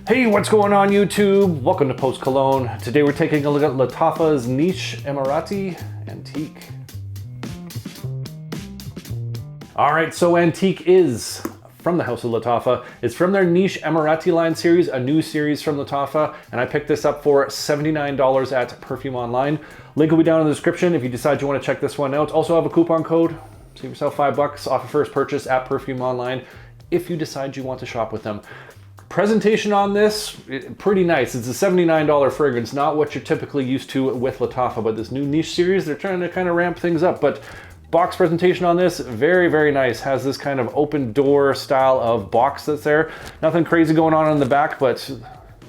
Hey, what's going on YouTube? Welcome to Post Cologne. Today we're taking a look at Lattafa's Niche Emarati Antique. All right, so Antique is from the house of Lattafa. It's from their Niche Emarati line series, a new series from Lattafa, and I picked this up for $79 at Perfume Online. Link will be down in the description if you decide you want to check this one out. Also have a coupon code. Save yourself $5 off your first purchase at Perfume Online if you decide you want to shop with them. Presentation on this, pretty nice. It's a $79 fragrance, not what you're typically used to with Lattafa, but this new niche series, they're trying to kind of ramp things up. But box presentation on this, very, very nice. Has this kind of open door style of box that's there. Nothing crazy going on in the back, but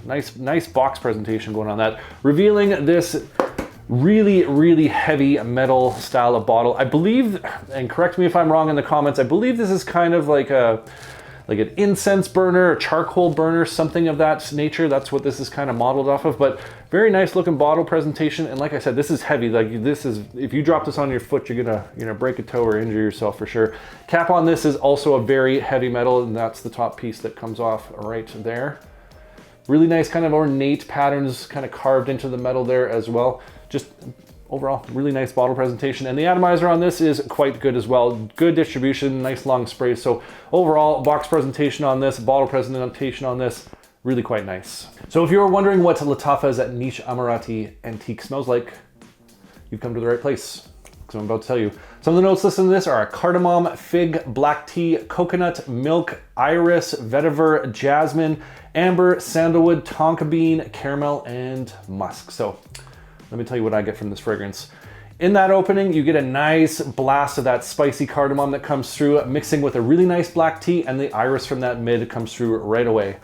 nice box presentation going on that. Revealing this really heavy metal style of bottle. I believe, and correct me if I'm wrong in the comments, I believe this is kind of like an incense burner, a charcoal burner, something of that nature. That's what this is kind of modeled off of, but very nice looking bottle presentation. And like I said, this is heavy. Like this is, if you drop this on your foot, you're gonna break a toe or injure yourself for sure. Cap on this is also a very heavy metal, and that's the top piece that comes off right there. Really nice kind of ornate patterns kind of carved into the metal there as well. Just overall, really nice bottle presentation, and the atomizer on this is quite good as well. Good distribution, nice long sprays. So overall, box presentation on this, bottle presentation on this, really quite nice. So if you were wondering what Lattafa's Niche Emarati Antique smells like, you've come to the right place, because I'm about to tell you. Some of the notes listed in this are cardamom, fig, black tea, coconut, milk, iris, vetiver, jasmine, amber, sandalwood, tonka bean, caramel, and musk. So let me tell you what I get from this fragrance. In that opening, you get a nice blast of that spicy cardamom that comes through, mixing with a really nice black tea, and the iris from that mid comes through right away.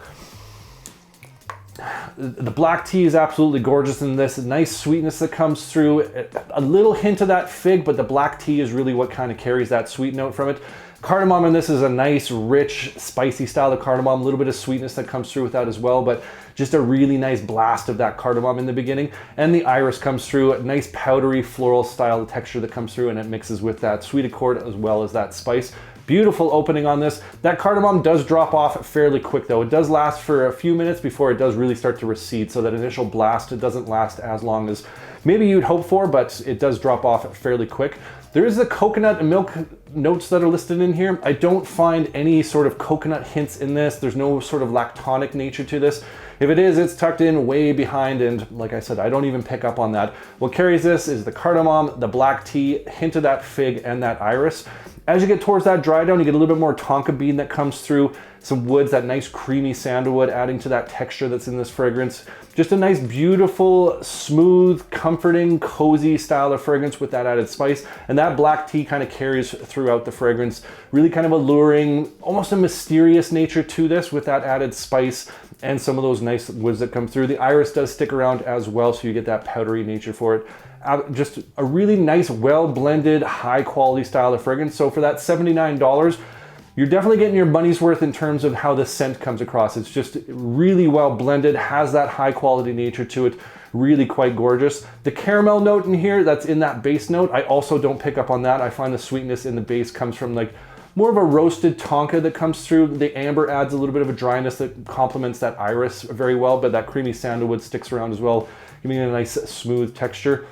The black tea is absolutely gorgeous in this. Nice sweetness that comes through. A little hint of that fig, but the black tea is really what kind of carries that sweet note from it. Cardamom in this is a nice, rich, spicy style of cardamom. A little bit of sweetness that comes through with that as well, but just a really nice blast of that cardamom in the beginning. And the iris comes through, a nice powdery floral style texture that comes through, and it mixes with that sweet accord as well as that spice. Beautiful opening on this. That cardamom does drop off fairly quick though. It does last for a few minutes before it does really start to recede. So that initial blast, it doesn't last as long as maybe you'd hope for, but it does drop off fairly quick. There is the coconut and milk notes that are listed in here. I don't find any sort of coconut hints in this. There's no sort of lactonic nature to this. If it is, it's tucked in way behind, and like I said, I don't even pick up on that. What carries this is the cardamom, the black tea, hint of that fig, and that iris. As you get towards that dry down, you get a little bit more tonka bean that comes through, some woods, that nice creamy sandalwood adding to that texture that's in this fragrance. Just a nice, beautiful, smooth, comforting, cozy style of fragrance with that added spice. And that black tea kind of carries throughout the fragrance. Really kind of alluring, almost a mysterious nature to this with that added spice and some of those nice woods that come through. The iris does stick around as well, so you get that powdery nature for it. Just a really nice, well-blended, high-quality style of fragrance. So for that $79, you're definitely getting your money's worth in terms of how the scent comes across. It's just really well blended, has that high-quality nature to it, really quite gorgeous. The caramel note in here, that's in that base note, I also don't pick up on that. I find the sweetness in the base comes from like more of a roasted tonka that comes through. The amber adds a little bit of a dryness that complements that iris very well, but that creamy sandalwood sticks around as well, giving it a nice smooth texture.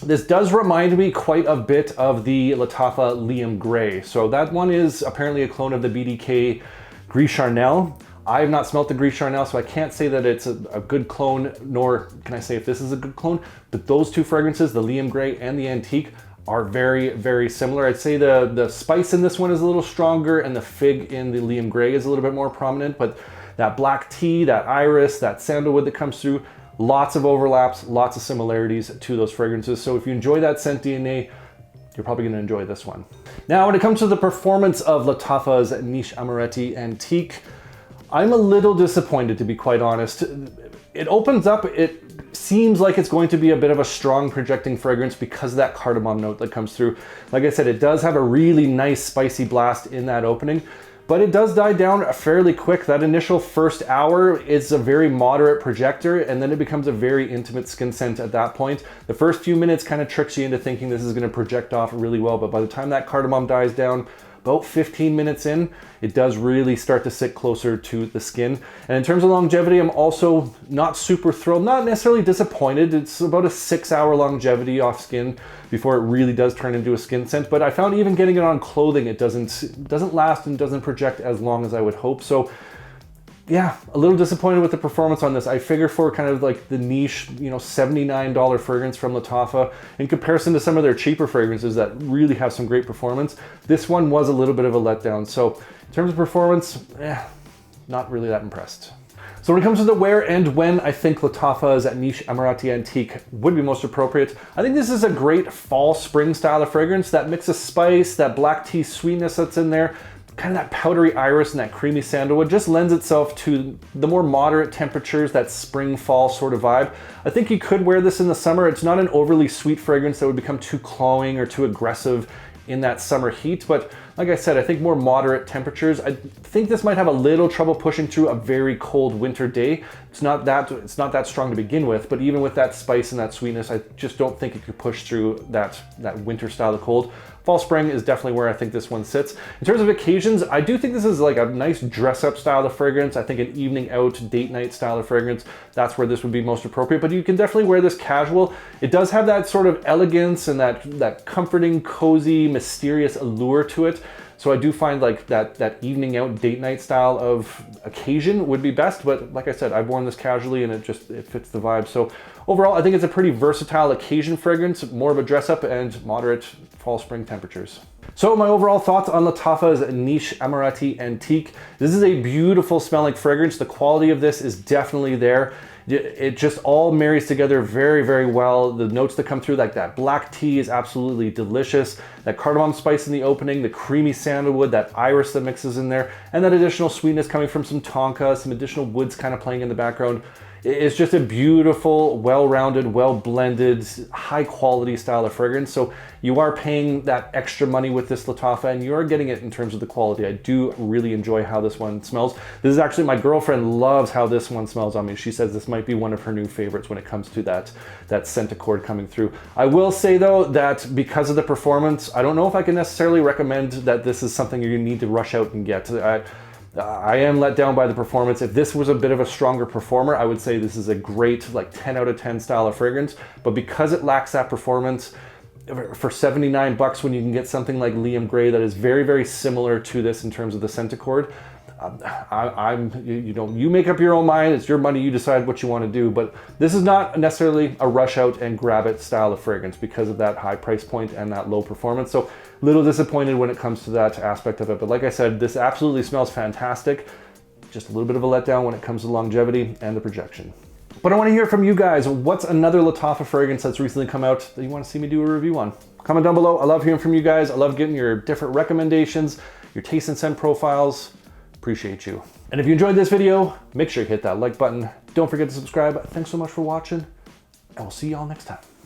This does remind me quite a bit of the Lattafa Liam Gray. So that one is apparently a clone of the BDK Gris Charnel. I have not smelt the Gris Charnel, so I can't say that it's a good clone, nor can I say if this is a good clone, but those two fragrances, the Liam Gray and the Antique, are very similar. I'd say the spice in this one is a little stronger, and the fig in the Liam Gray is a little bit more prominent, but that black tea, that iris, that sandalwood that comes through, lots of overlaps, lots of similarities to those fragrances. So if you enjoy that scent DNA, you're probably going to enjoy this one. Now, when it comes to the performance of Lattafa's Niche Emarati Antique, I'm a little disappointed, to be quite honest. It opens up, it seems like it's going to be a bit of a strong projecting fragrance because of that cardamom note that comes through. Like I said, it does have a really nice spicy blast in that opening, but it does die down fairly quick. That initial first hour is a very moderate projector, and then it becomes a very intimate skin scent at that point. The first few minutes kind of tricks you into thinking this is going to project off really well, but by the time that cardamom dies down, about 15 minutes in, it does really start to sit closer to the skin. And in terms of longevity, I'm also not super thrilled, not necessarily disappointed. It's about a 6-hour longevity off skin before it really does turn into a skin scent. But I found even getting it on clothing, it doesn't last and doesn't project as long as I would hope. So yeah, a little disappointed with the performance on this. I figure for kind of like the niche, you know, $79 fragrance from Lattafa, in comparison to some of their cheaper fragrances that really have some great performance, this one was a little bit of a letdown. So in terms of performance, not really that impressed. So when it comes to the where and when I think Lattafa's Niche Emarati Antique would be most appropriate, I think this is a great fall spring style of fragrance. That mix of spice, that black tea sweetness that's in there, kind of that powdery iris and that creamy sandalwood just lends itself to the more moderate temperatures, that spring fall sort of vibe. I think you could wear this in the summer. It's not an overly sweet fragrance that would become too cloying or too aggressive in that summer heat, but like I said, I think more moderate temperatures. I think this might have a little trouble pushing through a very cold winter day. It's not that strong to begin with, but even with that spice and that sweetness, I just don't think it could push through that winter style of cold. Fall spring is definitely where I think this one sits. In terms of occasions, I do think this is like a nice dress up style of fragrance. I think an evening out, date night style of fragrance, that's where this would be most appropriate, but you can definitely wear this casual. It does have that sort of elegance and that comforting, cozy, mysterious allure to it. So I do find like that evening out, date night style of occasion would be best, but like I said, I've worn this casually and it fits the vibe. So overall, I think it's a pretty versatile occasion fragrance, more of a dress up and moderate fall spring temperatures. So my overall thoughts on Lattafa's Niche Emarati Antique. This is a beautiful smelling fragrance. The quality of this is definitely there. It just all marries together very, very well. The notes that come through, like that black tea, is absolutely delicious. That cardamom spice in the opening, the creamy sandalwood, that iris that mixes in there, and that additional sweetness coming from some tonka, some additional woods kind of playing in the background. It's just a beautiful, well-rounded, well-blended, high-quality style of fragrance. So you are paying that extra money with this Lattafa, and you are getting it in terms of the quality. I do really enjoy how this one smells. This is actually, my girlfriend loves how this one smells on me. She says this might be one of her new favorites when it comes to that scent accord coming through. I will say though that because of the performance, I don't know if I can necessarily recommend that this is something you need to rush out and get. I am let down by the performance. If this was a bit of a stronger performer, I would say this is a great like 10 out of 10 style of fragrance. But because it lacks that performance, for 79 bucks when you can get something like Liam Gray that is very, very similar to this in terms of the scent accord, you make up your own mind. It's your money. You decide what you want to do. But this is not necessarily a rush out and grab it style of fragrance because of that high price point and that low performance. So a little disappointed when it comes to that aspect of it. But like I said, this absolutely smells fantastic. Just a little bit of a letdown when it comes to longevity and the projection. But I want to hear from you guys. What's another Lattafa fragrance that's recently come out that you want to see me do a review on? Comment down below. I love hearing from you guys. I love getting your different recommendations, your taste and scent profiles. Appreciate you. And if you enjoyed this video, make sure you hit that like button. Don't forget to subscribe. Thanks so much for watching, and we'll see y'all next time.